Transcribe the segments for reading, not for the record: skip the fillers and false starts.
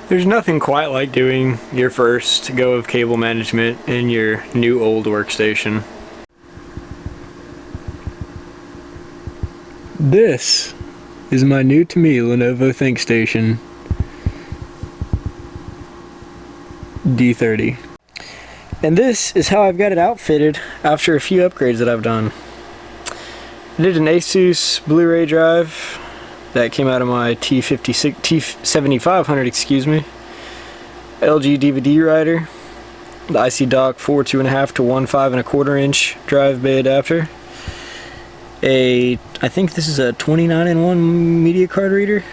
There's nothing quite like doing your first go of cable management in your new old workstation. This is my new to me Lenovo ThinkStation D30. And this is how I've got it outfitted after a few upgrades that I've done. I did an Asus Blu-ray drive that came out of my T7500, excuse me. LG DVD writer, the IC dock 4 2.5 to 1 5.25 inch drive bay adapter. I think this is a 29-in-1 media card reader.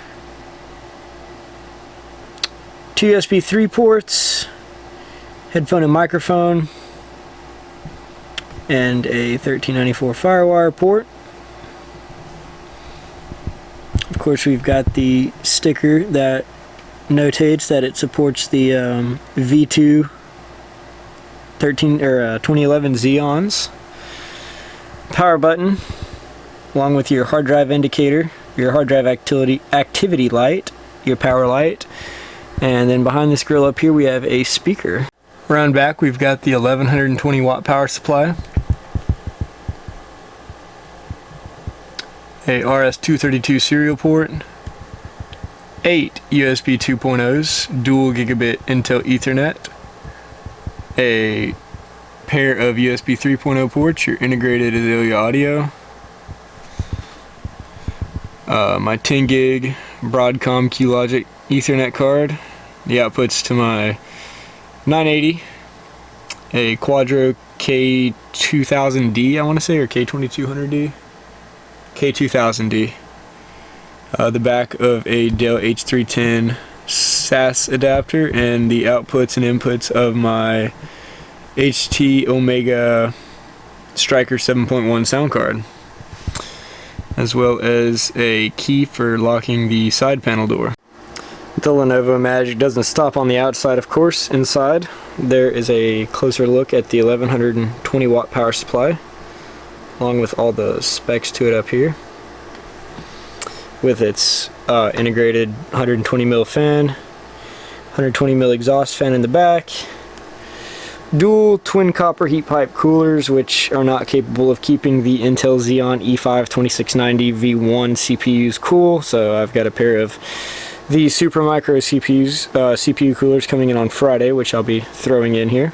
2 USB 3 ports, headphone and microphone, and a 1394 Firewire port. Of course, we've got the sticker that notates that it supports the V2 2011 Xeons. Power button, along with your hard drive indicator, your hard drive activity light, your power light, and then behind this grill up here we have a speaker. Around back we've got the 1120 watt power supply, a RS-232 serial port, 8 USB 2.0s, dual gigabit Intel Ethernet, a pair of USB 3.0 ports, your integrated Azalea audio, my 10 gig Broadcom QLogic Ethernet card, the outputs to my 980, a Quadro K2000D I want to say, or K2200D? K2000D. The back of a Dell H310 SAS adapter, and the outputs and inputs of my HT Omega Striker 7.1 sound card, as well as a key for locking the side panel door. The Lenovo magic doesn't stop on the outside, of course. Inside there is a closer look at the 1120 watt power supply, along with all the specs to it up here, with its integrated 120mm fan, 120mm exhaust fan in the back, dual twin copper heat pipe coolers, which are not capable of keeping the Intel Xeon E5 2690 V1 CPUs cool, so I've got a pair of the Supermicro CPU coolers coming in on Friday, which I'll be throwing in here.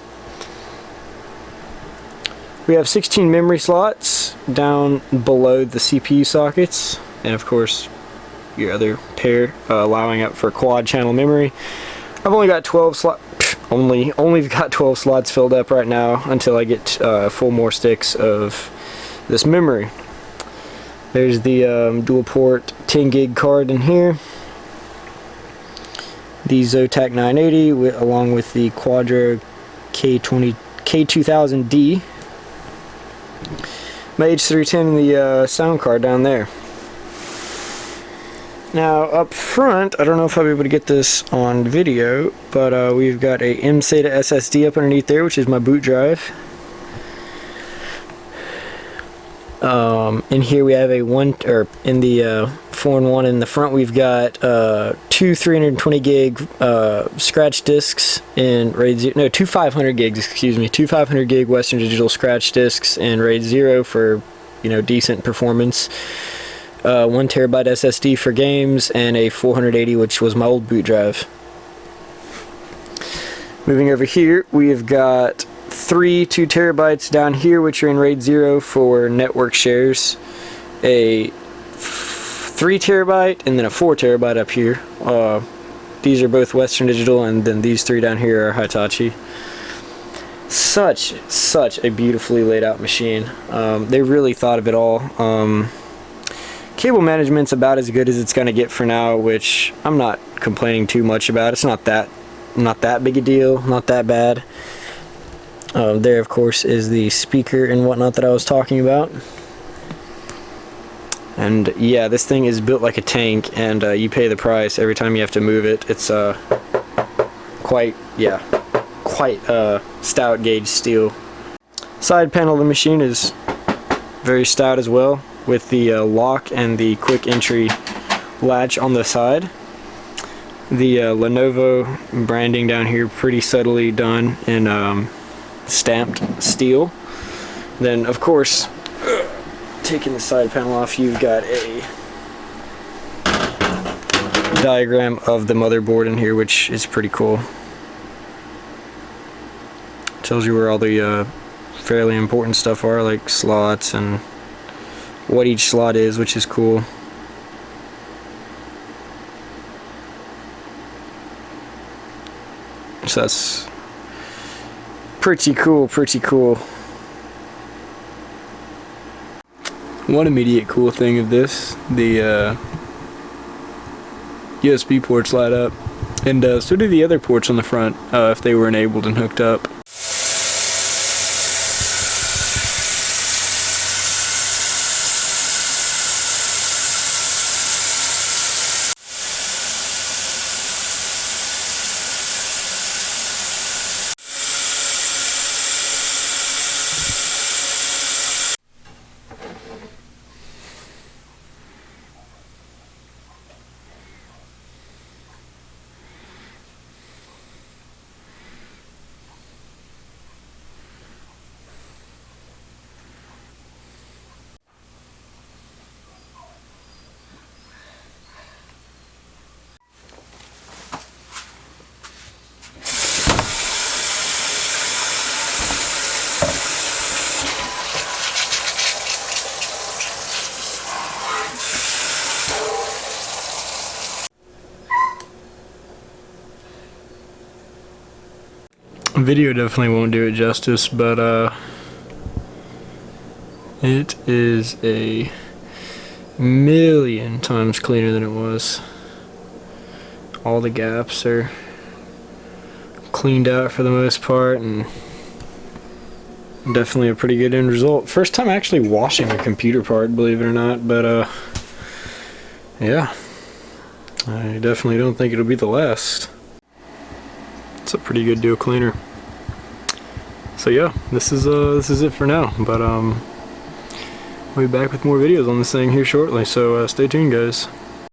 We have 16 memory slots down below the CPU sockets, and of course your other pair allowing up for quad channel memory. I've only got 12 slots. Only got 12 slots filled up right now until I get full more sticks of this memory. There's the dual port 10 gig card in here, the Zotac 980 along with the Quadro K2000D, my H310 and the sound card down there. Now up front, I don't know if I'll be able to get this on video, but we've got a mSATA SSD up underneath there, which is my boot drive. In here we have a in the 4-in-1 in the front we've got two 320 gig scratch discs in RAID 0, no, two 500 gigs, excuse me, two 500 gig Western Digital scratch discs in RAID 0 for, you know, decent performance. 1 terabyte SSD for games, and a 480, which was my old boot drive. Moving over here, we've got 3 2 terabytes down here, which are in RAID 0 for network shares, a 3 terabyte, and then a 4 terabyte up here. These are both Western Digital, and then these 3 down here are Hitachi. Such a beautifully laid out machine. They really thought of it all. Cable management's about as good as it's gonna get for now, which I'm not complaining too much about. It's not that big a deal, not that bad. There of course is the speaker and whatnot that I was talking about. And yeah, this thing is built like a tank, and you pay the price every time you have to move it. It's quite stout gauge steel. Side panel of the machine is very stout as well, with the lock and the quick entry latch on the side. The Lenovo branding down here pretty subtly done in stamped steel. Then of course, taking the side panel off, you've got a diagram of the motherboard in here, which is pretty cool. Tells you where all the fairly important stuff are, like slots and what each slot is, which is cool. So that's pretty cool, pretty cool. One immediate cool thing of this, the USB ports light up, and so do the other ports on the front if they were enabled and hooked up. Video definitely won't do it justice, but it is a million times cleaner than it was. All the gaps are cleaned out for the most part, and definitely a pretty good end result. First time actually washing a computer part, believe it or not, but yeah, I definitely don't think it'll be the last. It's a pretty good deal cleaner. So yeah, this is it for now, but we'll be back with more videos on this thing here shortly, so stay tuned, guys.